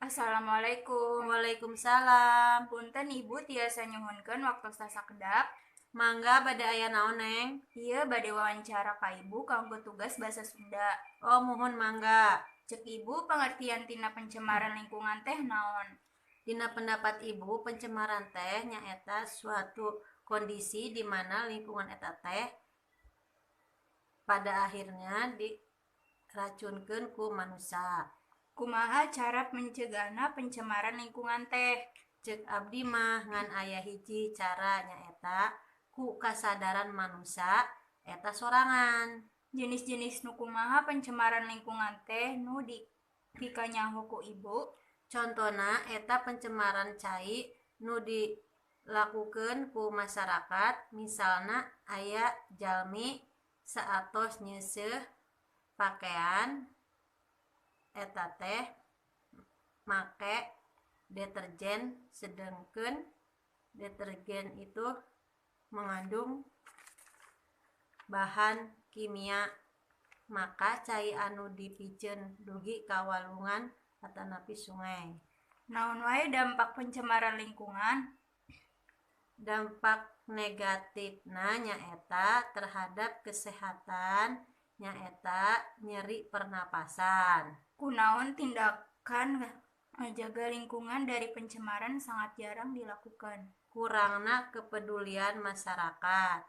Assalamualaikum. Waalaikumsalam. Punten Ibu tiasa nyuhunkeun waktu sasakedap. Mangga bade aya naon, Neng? Ieu bade wawancara ka Ibu kanggo tugas basa Sunda. Oh, muhun mangga. Cek Ibu pengertian tina pencemaran lingkungan teh naon? Dina pendapat Ibu, pencemaran teh nyaeta suatu kondisi di mana lingkungan eta teh pada akhirnya diracunkeun ku manusia. Kumaha cara mencegahna pencemaran lingkungan teh? Cek abdi mah ngan aya hiji cara nyaeta ku kasadaran manusia eta sorangan. Jenis-jenis nu kumaha pencemaran lingkungan teh nu dikanyaho ku Ibu? Contona eta pencemaran cai nu dilakukeun ku masyarakat, misalna aya jalmi saatos nyeuseuh pakean eta teh make deterjen, sedengkeun deterjen itu mengandung bahan kimia, maka cai anu dipiceun dugi ka walungan atanapi sungai. Naon wae dampak pencemaran lingkungan? Dampak negatifna nyaeta terhadap kesehatan nyaeta nyeri pernapasan. Kunaon tindakan menjaga lingkungan dari pencemaran sangat jarang dilakukan. Kurangna kepedulian masyarakat.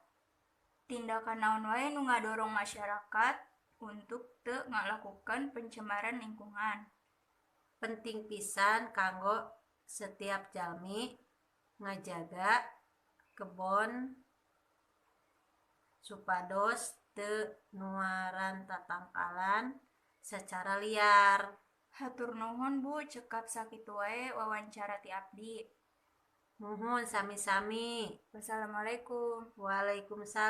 Tindakan naon wae nu ngadorong masyarakat untuk teu ngalakukan pencemaran lingkungan. Penting pisan kanggo setiap jalmi ngajaga kebon supados teu nuaran tatangkalan secara liar. Hatur nuhun Bu, cekap sakitu wae wawancara ti abdi. Nuhun sami-sami. Wassalamualaikum. Waalaikumsalam.